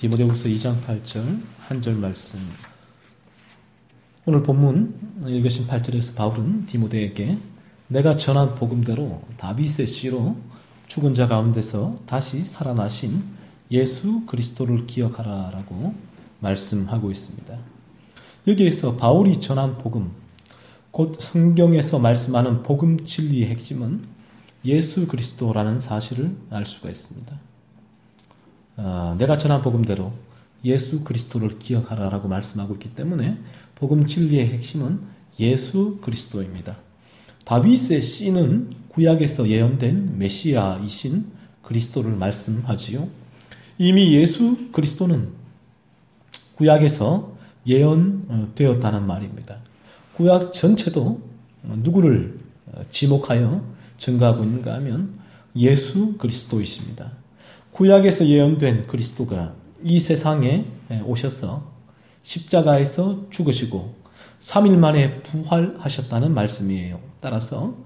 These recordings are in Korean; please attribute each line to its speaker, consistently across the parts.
Speaker 1: 디모데후서 2장 8절 한 절 말씀. 오늘 본문 읽으신 8절에서 바울은 디모데에게 내가 전한 복음대로 다윗의 씨로 죽은 자 가운데서 다시 살아나신 예수 그리스도를 기억하라 라고 말씀하고 있습니다. 여기에서 바울이 전한 복음, 곧 성경에서 말씀하는 복음 진리의 핵심은 예수 그리스도라는 사실을 알 수가 있습니다. 내가 전한 복음대로 예수 그리스도를 기억하라 라고 말씀하고 있기 때문에 복음 진리의 핵심은 예수 그리스도입니다. 다윗의 씨는 구약에서 예언된 메시아이신 그리스도를 말씀하지요. 이미 예수 그리스도는 구약에서 예언되었다는 말입니다. 구약 전체도 누구를 지목하여 증거하고 있는가 하면 예수 그리스도이십니다. 구약에서 예언된 그리스도가 이 세상에 오셔서 십자가에서 죽으시고 3일 만에 부활하셨다는 말씀이에요. 따라서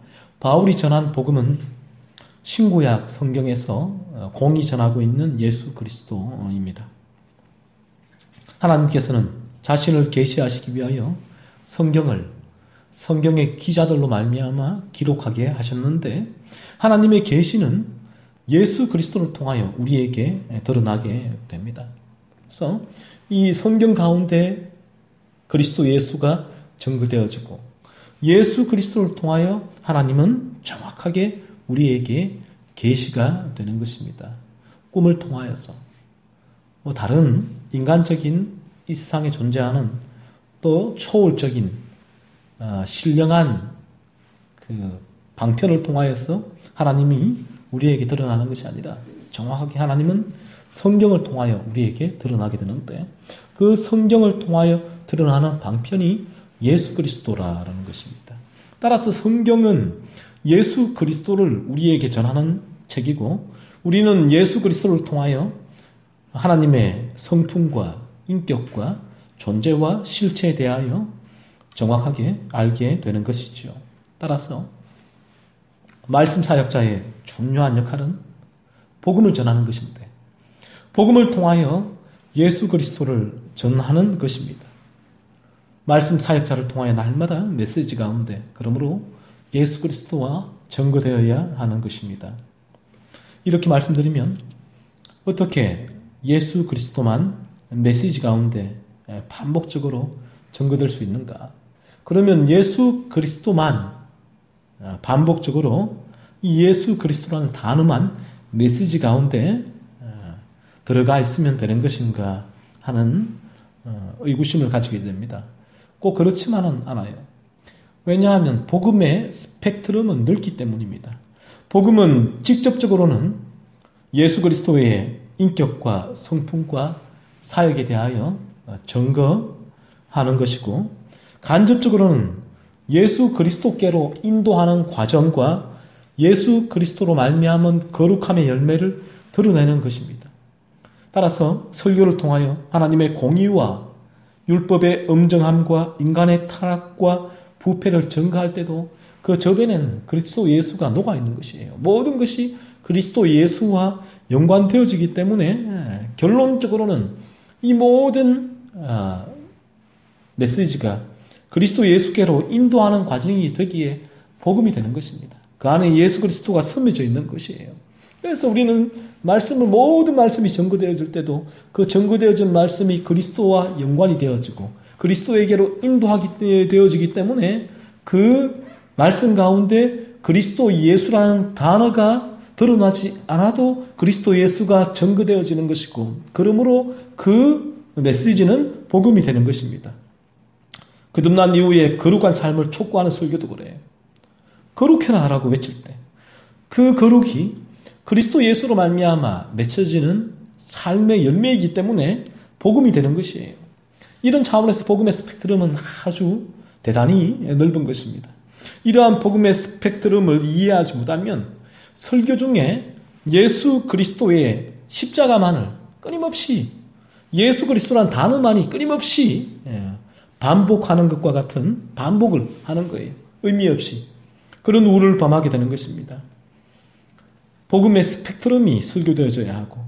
Speaker 1: 바울이 전한 복음은 신구약 성경에서 공이 전하고 있는 예수 그리스도입니다. 하나님께서는 자신을 계시하시기 위하여 성경의 기자들로 말미암아 기록하게 하셨는데 하나님의 계시는 예수 그리스도를 통하여 우리에게 드러나게 됩니다. 그래서 이 성경 가운데 그리스도 예수가 증거되어지고 예수 그리스도를 통하여 하나님은 정확하게 우리에게 계시가 되는 것입니다. 꿈을 통하여서 다른 인간적인 이 세상에 존재하는 또 초월적인 신령한 그 방편을 통하여서 하나님이 우리에게 드러나는 것이 아니라 정확하게 하나님은 성경을 통하여 우리에게 드러나게 되는데 그 성경을 통하여 드러나는 방편이 예수 그리스도라는 것입니다. 따라서 성경은 예수 그리스도를 우리에게 전하는 책이고 우리는 예수 그리스도를 통하여 하나님의 성품과 인격과 존재와 실체에 대하여 정확하게 알게 되는 것이죠. 따라서 말씀 사역자의 중요한 역할은 복음을 전하는 것인데 복음을 통하여 예수 그리스도를 전하는 것입니다. 말씀 사역자를 통하여 날마다 메시지 가운데 그러므로 예수 그리스도와 증거되어야 하는 것입니다. 이렇게 말씀드리면 어떻게 예수 그리스도만 메시지 가운데 반복적으로 증거될 수 있는가? 그러면 예수 그리스도만 반복적으로 이 예수 그리스도라는 단어만 메시지 가운데 들어가 있으면 되는 것인가 하는 의구심을 가지게 됩니다. 꼭 그렇지만은 않아요. 왜냐하면 복음의 스펙트럼은 넓기 때문입니다. 복음은 직접적으로는 예수 그리스도의 인격과 성품과 사역에 대하여 증거하는 것이고 간접적으로는 예수 그리스도께로 인도하는 과정과 예수 그리스도로 말미암은 거룩함의 열매를 드러내는 것입니다. 따라서 설교를 통하여 하나님의 공의와 율법의 엄정함과 인간의 타락과 부패를 증거할 때도 그 저변에는 그리스도 예수가 녹아있는 것이에요. 모든 것이 그리스도 예수와 연관되어지기 때문에 결론적으로는 이 모든 메시지가 그리스도 예수께로 인도하는 과정이 되기에 복음이 되는 것입니다. 그 안에 예수 그리스도가 스며져 있는 것이에요. 그래서 우리는 모든 말씀이 증거되어질 때도 그 증거되어진 말씀이 그리스도와 연관이 되어지고 그리스도에게로 인도하게 되어지기 때문에 그 말씀 가운데 그리스도 예수라는 단어가 드러나지 않아도 그리스도 예수가 증거되어지는 것이고 그러므로 그 메시지는 복음이 되는 것입니다. 거듭난 이후에 거룩한 삶을 촉구하는 설교도 그래요. 거룩해라 하라고 외칠 때 그 거룩이 그리스도 예수로 말미암아 맺혀지는 삶의 열매이기 때문에 복음이 되는 것이에요. 이런 차원에서 복음의 스펙트럼은 아주 대단히 넓은 것입니다. 이러한 복음의 스펙트럼을 이해하지 못하면 설교 중에 예수 그리스도의 십자가만을 끊임없이 예수 그리스도라는 단어만이 끊임없이 반복하는 것과 같은 반복을 하는 거예요. 의미 없이. 그런 우를 범하게 되는 것입니다. 복음의 스펙트럼이 설교되어져야 하고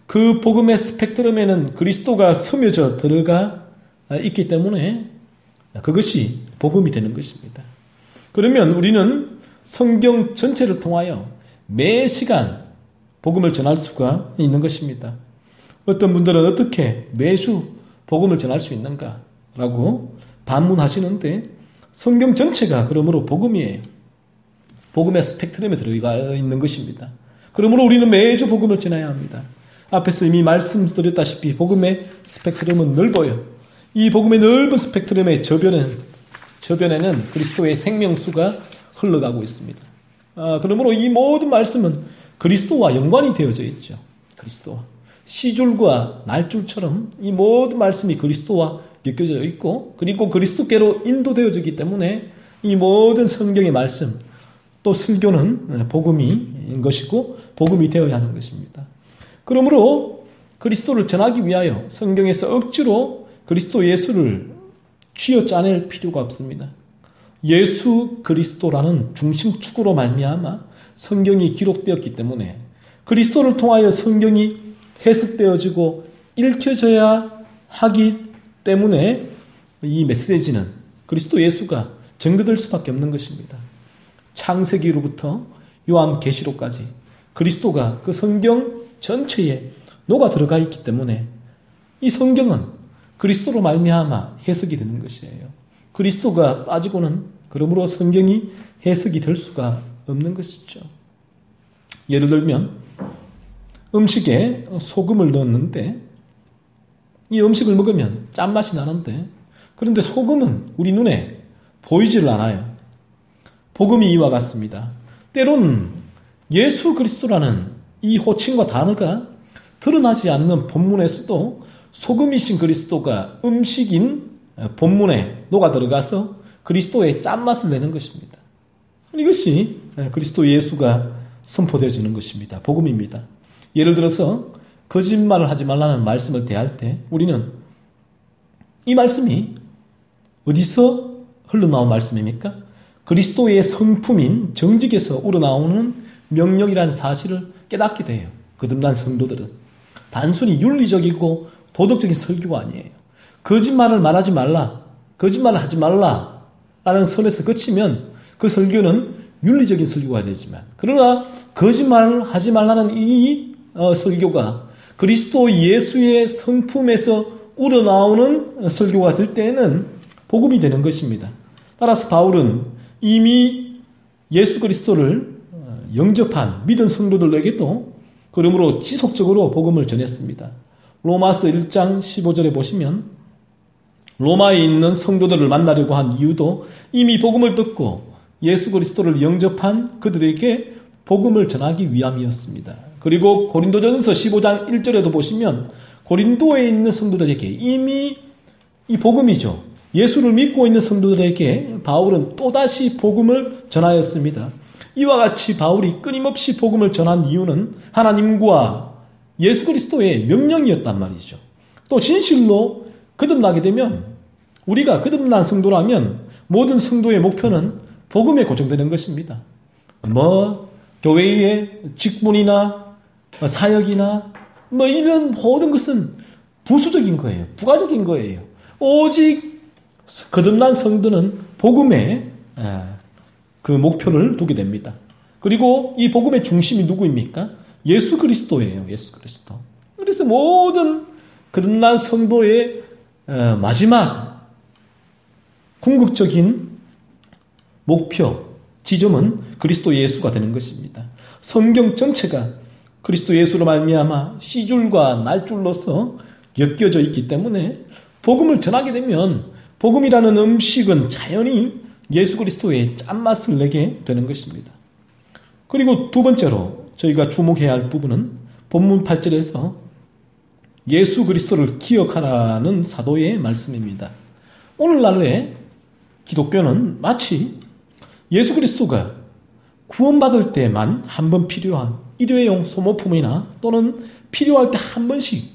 Speaker 1: 그 복음의 스펙트럼에는 그리스도가 스며져 들어가 있기 때문에 그것이 복음이 되는 것입니다. 그러면 우리는 성경 전체를 통하여 매 시간 복음을 전할 수가 있는 것입니다. 어떤 분들은 어떻게 매주 복음을 전할 수 있는가라고 반문하시는데 성경 전체가 그러므로 복음이에요. 복음의 스펙트럼에 들어가 있는 것입니다. 그러므로 우리는 매주 복음을 전해야 합니다. 앞에서 이미 말씀드렸다시피 복음의 스펙트럼은 넓어요. 이 복음의 넓은 스펙트럼의 저변에는 그리스도의 생명수가 흘러가고 있습니다. 그러므로 이 모든 말씀은 그리스도와 연관이 되어져 있죠. 그리스도와. 시줄과 날줄처럼 이 모든 말씀이 그리스도와 엮여져 있고 그리고 그리스도께로 인도되어지기 때문에 이 모든 성경의 말씀 또 설교는 복음인 것이고 복음이 되어야 하는 것입니다. 그러므로 그리스도를 전하기 위하여 성경에서 억지로 그리스도 예수를 쥐어짜낼 필요가 없습니다. 예수 그리스도라는 중심축으로 말미암아 성경이 기록되었기 때문에 그리스도를 통하여 성경이 해석되어지고 읽혀져야 하기 때문에 이 메시지는 그리스도 예수가 전개될 수밖에 없는 것입니다. 창세기로부터 요한계시록까지 그리스도가 그 성경 전체에 녹아 들어가 있기 때문에 이 성경은 그리스도로 말미암아 해석이 되는 것이에요. 그리스도가 빠지고는 그러므로 성경이 해석이 될 수가 없는 것이죠. 예를 들면 음식에 소금을 넣었는데 이 음식을 먹으면 짠맛이 나는데 그런데 소금은 우리 눈에 보이지를 않아요. 복음이 이와 같습니다. 때로는 예수 그리스도라는 이 호칭과 단어가 드러나지 않는 본문에서도 소금이신 그리스도가 음식인 본문에 녹아 들어가서 그리스도의 짠맛을 내는 것입니다. 이것이 그리스도 예수가 선포되어지는 것입니다. 복음입니다. 예를 들어서 거짓말을 하지 말라는 말씀을 대할 때 우리는 이 말씀이 어디서 흘러나온 말씀입니까? 그리스도의 성품인 정직에서 우러나오는 명령이라는 사실을 깨닫게 돼요. 거듭난 성도들은. 단순히 윤리적이고 도덕적인 설교가 아니에요. 거짓말을 말하지 말라, 거짓말을 하지 말라 라는 선에서 그치면 그 설교는 윤리적인 설교가 되지만 그러나 거짓말을 하지 말라는 이 설교가 그리스도 예수의 성품에서 우러나오는 설교가 될 때에는 복음이 되는 것입니다. 따라서 바울은 이미 예수 그리스도를 영접한 믿은 성도들에게도 그러므로 지속적으로 복음을 전했습니다. 로마서 1장 15절에 보시면 로마에 있는 성도들을 만나려고 한 이유도 이미 복음을 듣고 예수 그리스도를 영접한 그들에게 복음을 전하기 위함이었습니다. 그리고 고린도전서 15장 1절에도 보시면 고린도에 있는 성도들에게 이미 이 복음이죠. 예수를 믿고 있는 성도들에게 바울은 또다시 복음을 전하였습니다. 이와 같이 바울이 끊임없이 복음을 전한 이유는 하나님과 예수 그리스도의 명령이었단 말이죠. 또 진실로 거듭나게 되면 우리가 거듭난 성도라면 모든 성도의 목표는 복음에 고정되는 것입니다. 교회의 직분이나 사역이나 이런 모든 것은 부수적인 거예요. 부가적인 거예요. 오직 거듭난 성도는 복음에 그 목표를 두게 됩니다. 그리고 이 복음의 중심이 누구입니까? 예수 그리스도예요. 예수 그리스도. 그래서 모든 거듭난 성도의 마지막 궁극적인 목표, 지점은 그리스도 예수가 되는 것입니다. 성경 전체가 그리스도 예수로 말미암아 시줄과 날줄로서 엮여져 있기 때문에 복음을 전하게 되면 복음이라는 음식은 자연히 예수 그리스도의 짠맛을 내게 되는 것입니다. 그리고 두 번째로 저희가 주목해야 할 부분은 본문 8절에서 예수 그리스도를 기억하라는 사도의 말씀입니다. 오늘날의 기독교는 마치 예수 그리스도가 구원받을 때만 한 번 필요한 일회용 소모품이나 또는 필요할 때 한 번씩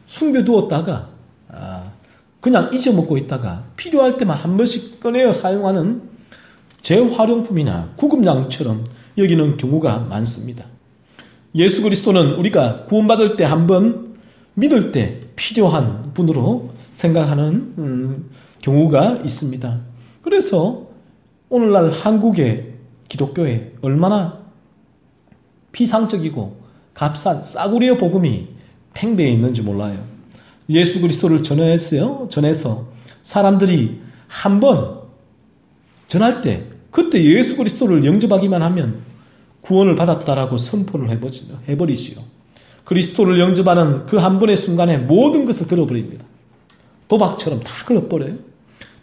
Speaker 1: 숨겨두었다가 그냥 잊어먹고 있다가 필요할 때만 한 번씩 꺼내어 사용하는 재활용품이나 구급량처럼 여기는 경우가 많습니다. 예수 그리스도는 우리가 구원받을 때 한번 믿을 때 필요한 분으로 생각하는 경우가 있습니다. 그래서 오늘날 한국의 기독교에 얼마나 피상적이고 값싼 싸구려 복음이 팽배해 있는지 몰라요. 예수 그리스도를 전해서 사람들이 한번 전할 때 그때 예수 그리스도를 영접하기만 하면 구원을 받았다라고 선포를 해버리지요. 그리스도를 영접하는 그 한 번의 순간에 모든 것을 걸어버립니다. 도박처럼 다 걸어버려요.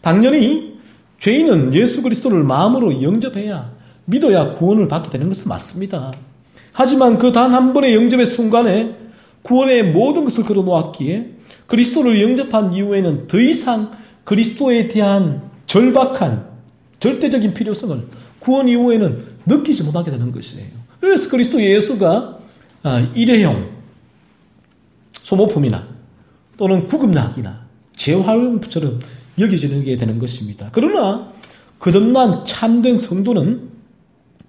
Speaker 1: 당연히 죄인은 예수 그리스도를 마음으로 영접해야 믿어야 구원을 받게 되는 것은 맞습니다. 하지만 그 단 한 번의 영접의 순간에 구원의 모든 것을 걸어놓았기에 그리스도를 영접한 이후에는 더 이상 그리스도에 대한 절박한 절대적인 필요성을 구원 이후에는 느끼지 못하게 되는 것이에요. 그래서 그리스도 예수가 일회용 소모품이나 또는 구급약이나 재활용처럼 여겨지게 되는 것입니다. 그러나 거듭난 참된 성도는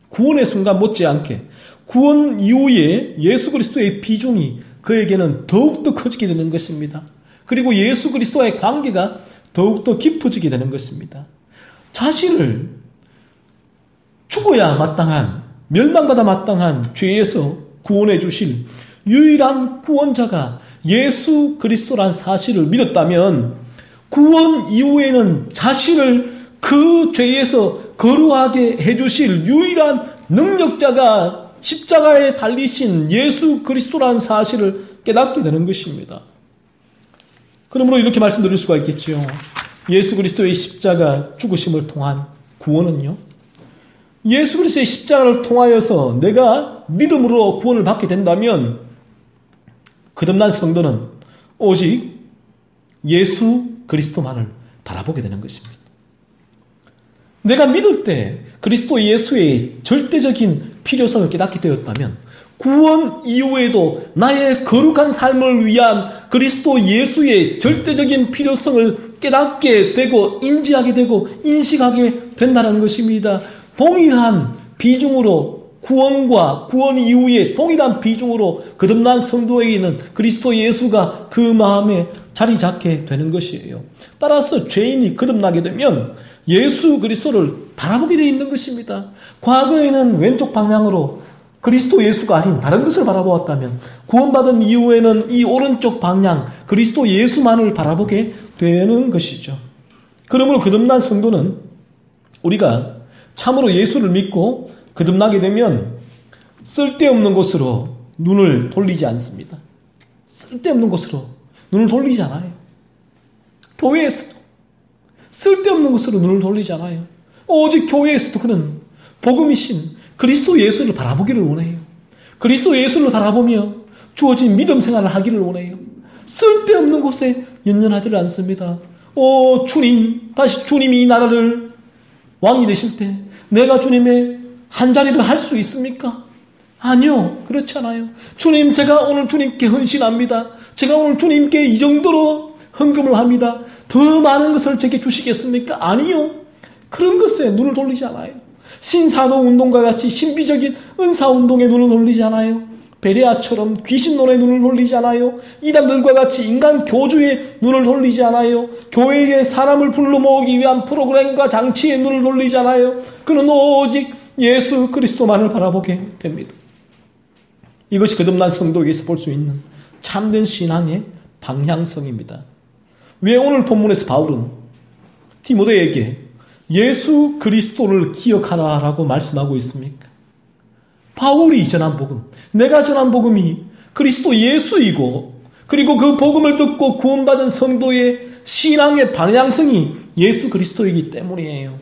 Speaker 1: 구원의 순간 못지않게 구원 이후에 예수 그리스도의 비중이 그에게는 더욱더 커지게 되는 것입니다. 그리고 예수 그리스도와의 관계가 더욱더 깊어지게 되는 것입니다. 자신을 죽어야 마땅한, 멸망받아 마땅한 죄에서 구원해 주실 유일한 구원자가 예수 그리스도란 사실을 믿었다면 구원 이후에는 자신을 그 죄에서 거룩하게 해주실 유일한 능력자가 십자가에 달리신 예수 그리스도라는 사실을 깨닫게 되는 것입니다. 그러므로 이렇게 말씀드릴 수가 있겠지요. 예수 그리스도의 십자가 죽으심을 통한 구원은요, 예수 그리스도의 십자가를 통하여서 내가 믿음으로 구원을 받게 된다면 거듭난 성도는 오직 예수 그리스도만을 바라보게 되는 것입니다. 내가 믿을 때 그리스도 예수의 절대적인 필요성을 깨닫게 되었다면 구원 이후에도 나의 거룩한 삶을 위한 그리스도 예수의 절대적인 필요성을 깨닫게 되고 인지하게 되고 인식하게 된다는 것입니다. 동일한 비중으로 구원과 구원 이후에 동일한 비중으로 거듭난 성도에게는 그리스도 예수가 그 마음에 자리 잡게 되는 것이에요. 따라서 죄인이 거듭나게 되면 예수 그리스도를 바라보게 되어 있는 것입니다. 과거에는 왼쪽 방향으로 그리스도 예수가 아닌 다른 것을 바라보았다면 구원받은 이후에는 이 오른쪽 방향 그리스도 예수만을 바라보게 되는 것이죠. 그러므로 거듭난 성도는 우리가 참으로 예수를 믿고 거듭나게 되면 쓸데없는 곳으로 눈을 돌리지 않습니다. 쓸데없는 곳으로 눈을 돌리지 않아요. 교회에서도 쓸데없는 곳으로 눈을 돌리지 않아요. 오직 교회에서도 그는 복음이신 그리스도 예수를 바라보기를 원해요. 그리스도 예수를 바라보며 주어진 믿음 생활을 하기를 원해요. 쓸데없는 곳에 연연하지를 않습니다. 주님, 다시 주님이 이 나라를 왕이 되실 때 내가 주님의 한 자리를 할 수 있습니까? 아니요, 그렇지 않아요. 주님, 제가 오늘 주님께 헌신합니다. 제가 오늘 주님께 이 정도로 헌금을 합니다. 더 많은 것을 제게 주시겠습니까? 아니요. 그런 것에 눈을 돌리지 않아요. 신사도 운동과 같이 신비적인 은사 운동에 눈을 돌리지 않아요. 베레아처럼 귀신론에 눈을 돌리지 않아요. 이단들과 같이 인간 교주에 눈을 돌리지 않아요. 교회에 사람을 불러 모으기 위한 프로그램과 장치에 눈을 돌리지 않아요. 그는 오직 예수 그리스도만을 바라보게 됩니다. 이것이 거듭난 성도에게서 볼 수 있는 참된 신앙의 방향성입니다. 왜 오늘 본문에서 바울은 디모데에게 예수 그리스도를 기억하라라고 말씀하고 있습니까? 바울이 전한 복음, 내가 전한 복음이 그리스도 예수이고 그리고 그 복음을 듣고 구원받은 성도의 신앙의 방향성이 예수 그리스도이기 때문이에요.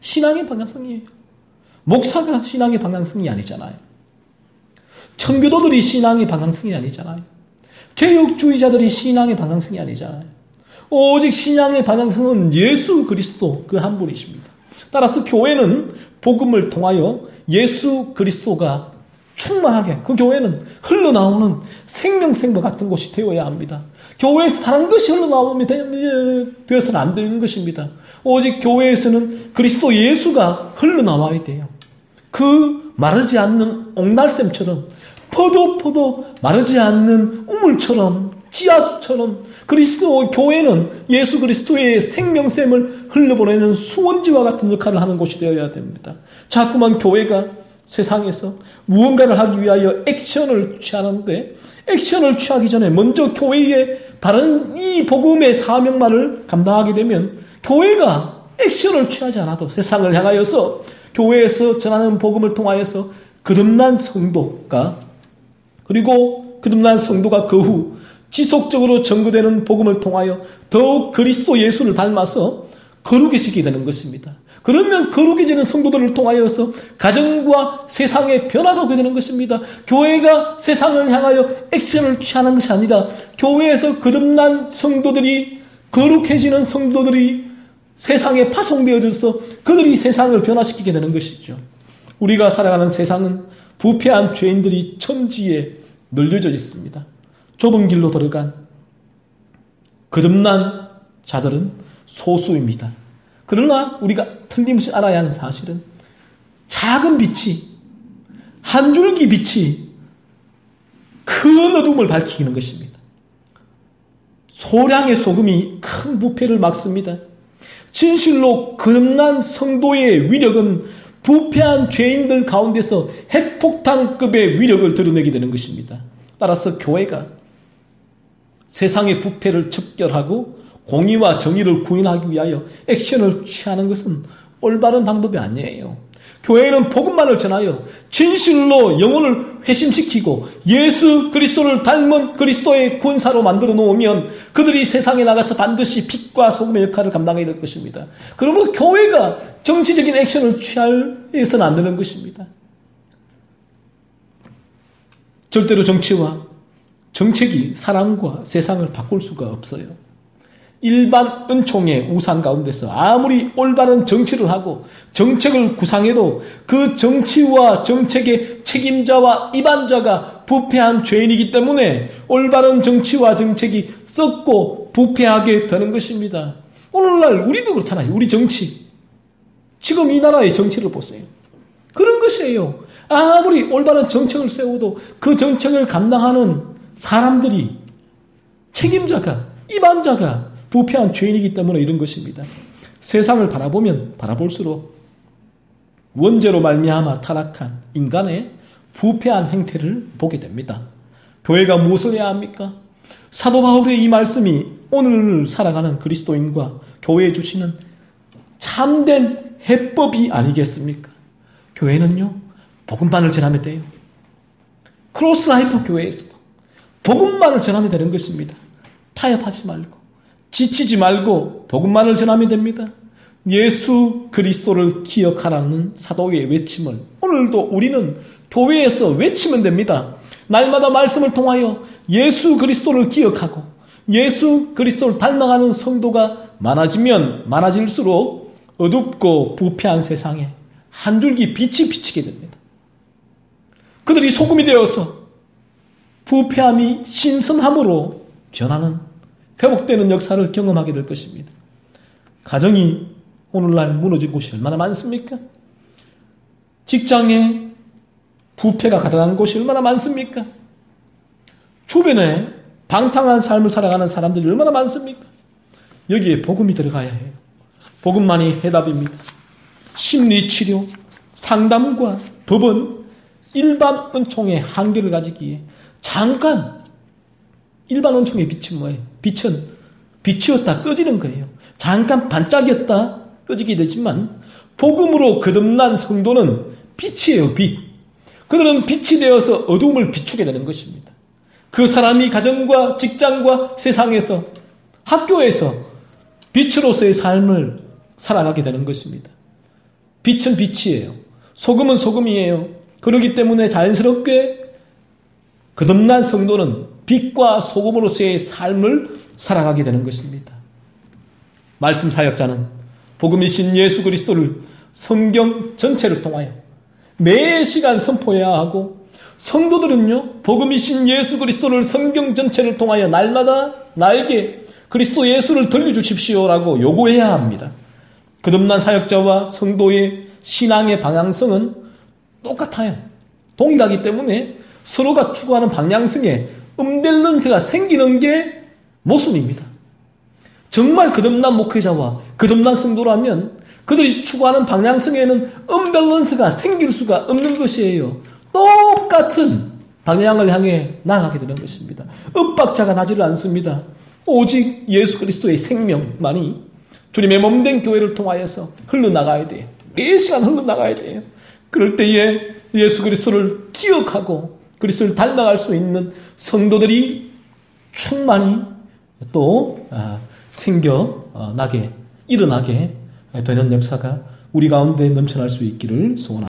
Speaker 1: 신앙의 방향성이에요. 목사가 신앙의 방향성이 아니잖아요. 청교도들이 신앙의 방향성이 아니잖아요. 개혁주의자들이 신앙의 방향성이 아니잖아요. 오직 신앙의 방향성은 예수 그리스도 그 한 분이십니다. 따라서 교회는 복음을 통하여 예수 그리스도가 충만하게 그 교회는 흘러나오는 생명샘과 같은 곳이 되어야 합니다. 교회에서 다른 것이 흘러나오면 되어서는 안 되는 것입니다. 오직 교회에서는 그리스도 예수가 흘러나와야 돼요. 그 마르지 않는 옥날샘처럼 포도 마르지 않는 우물처럼 지하수처럼 그리스도 교회는 예수 그리스도의 생명샘을 흘려보내는 수원지와 같은 역할을 하는 곳이 되어야 됩니다. 자꾸만 교회가 세상에서 무언가를 하기 위하여 액션을 취하는데 액션을 취하기 전에 먼저 교회의 바른 이 복음의 사명만을 감당하게 되면 교회가 액션을 취하지 않아도 세상을 향하여서 교회에서 전하는 복음을 통하여서 거듭난 성도가 그리고 거듭난 성도가 그 후 지속적으로 전거되는 복음을 통하여 더욱 그리스도 예수를 닮아서 거룩해지게 되는 것입니다. 그러면 거룩해지는 성도들을 통하여서 가정과 세상에 변화가 오게 되는 것입니다. 교회가 세상을 향하여 액션을 취하는 것이 아니라 교회에서 거듭난 성도들이 거룩해지는 성도들이 세상에 파송되어져서 그들이 세상을 변화시키게 되는 것이죠. 우리가 살아가는 세상은 부패한 죄인들이 천지에 널려져 있습니다. 좁은 길로 들어간 거듭난 자들은 소수입니다. 그러나 우리가 틀림없이 알아야 하는 사실은 작은 빛이 한 줄기 빛이 큰 어둠을 밝히는 것입니다. 소량의 소금이 큰 부패를 막습니다. 진실로 거듭난 성도의 위력은 부패한 죄인들 가운데서 핵폭탄급의 위력을 드러내게 되는 것입니다. 따라서 교회가 세상의 부패를 척결하고 공의와 정의를 구현하기 위하여 액션을 취하는 것은 올바른 방법이 아니에요. 교회는 복음만을 전하여 진실로 영혼을 회심시키고 예수 그리스도를 닮은 그리스도의 군사로 만들어 놓으면 그들이 세상에 나가서 반드시 빛과 소금의 역할을 감당해야 될 것입니다. 그러므로 교회가 정치적인 액션을 취해서는 안 되는 것입니다. 절대로 정치와 정책이 사람과 세상을 바꿀 수가 없어요. 일반 은총의 우산 가운데서 아무리 올바른 정치를 하고 정책을 구상해도 그 정치와 정책의 책임자와 입안자가 부패한 죄인이기 때문에 올바른 정치와 정책이 썩고 부패하게 되는 것입니다. 오늘날 우리도 그렇잖아요. 우리 정치. 지금 이 나라의 정치를 보세요. 그런 것이에요. 아무리 올바른 정책을 세워도 그 정책을 감당하는 사람들이 책임자가 입안자가 부패한 죄인이기 때문에 이런 것입니다. 세상을 바라보면 바라볼수록 원죄로 말미암아 타락한 인간의 부패한 행태를 보게 됩니다. 교회가 무엇을 해야 합니까? 사도 바울의 이 말씀이 오늘 살아가는 그리스도인과 교회에 주시는 참된 해법이 아니겠습니까? 교회는요, 복음만을 전하면 돼요. 크로스라이프 교회에서도 복음만을 전하면 되는 것입니다. 타협하지 말고 지치지 말고 복음만을 전하면 됩니다. 예수 그리스도를 기억하라는 사도의 외침을 오늘도 우리는 교회에서 외치면 됩니다. 날마다 말씀을 통하여 예수 그리스도를 기억하고 예수 그리스도를 닮아가는 성도가 많아지면 많아질수록 어둡고 부패한 세상에 한 줄기 빛이 비치게 됩니다. 그들이 소금이 되어서 부패함이 신선함으로 변하는 회복되는 역사를 경험하게 될 것입니다. 가정이 오늘날 무너진 곳이 얼마나 많습니까? 직장에 부패가 가득한 곳이 얼마나 많습니까? 주변에 방탕한 삶을 살아가는 사람들이 얼마나 많습니까? 여기에 복음이 들어가야 해요. 복음만이 해답입니다. 심리치료, 상담과 법은 일반 은총의 한계를 가지기에 잠깐 일반 은총의 빛은 뭐예요? 빛은 빛이었다 꺼지는 거예요. 잠깐 반짝였다 꺼지게 되지만 복음으로 거듭난 성도는 빛이에요. 빛. 그들은 빛이 되어서 어둠을 비추게 되는 것입니다. 그 사람이 가정과 직장과 세상에서 학교에서 빛으로서의 삶을 살아가게 되는 것입니다. 빛은 빛이에요. 소금은 소금이에요. 그렇기 때문에 자연스럽게 거듭난 성도는 빛과 소금으로서의 삶을 살아가게 되는 것입니다. 말씀 사역자는 복음이신 예수 그리스도를 성경 전체를 통하여 매 시간 선포해야 하고 성도들은요, 복음이신 예수 그리스도를 성경 전체를 통하여 날마다 나에게 그리스도 예수를 들려주십시오라고 요구해야 합니다. 거듭난 사역자와 성도의 신앙의 방향성은 똑같아요. 동일하기 때문에 서로가 추구하는 방향성에 음밸런스가 생기는 게 모순입니다. 정말 거듭난 목회자와 거듭난 성도라면 그들이 추구하는 방향성에는 음밸런스가 생길 수가 없는 것이에요. 똑같은 방향을 향해 나아가게 되는 것입니다. 엇박자가 나지를 않습니다. 오직 예수 그리스도의 생명만이 주님의 몸된 교회를 통하여서 흘러나가야 돼요. 매 시간 흘러나가야 돼요. 그럴 때에 예수 그리스도를 기억하고 그리스도를 닮아갈 수 있는 성도들이 충만히 또 생겨나게 일어나게 되는 역사가 우리 가운데 넘쳐날 수 있기를 소원합니다.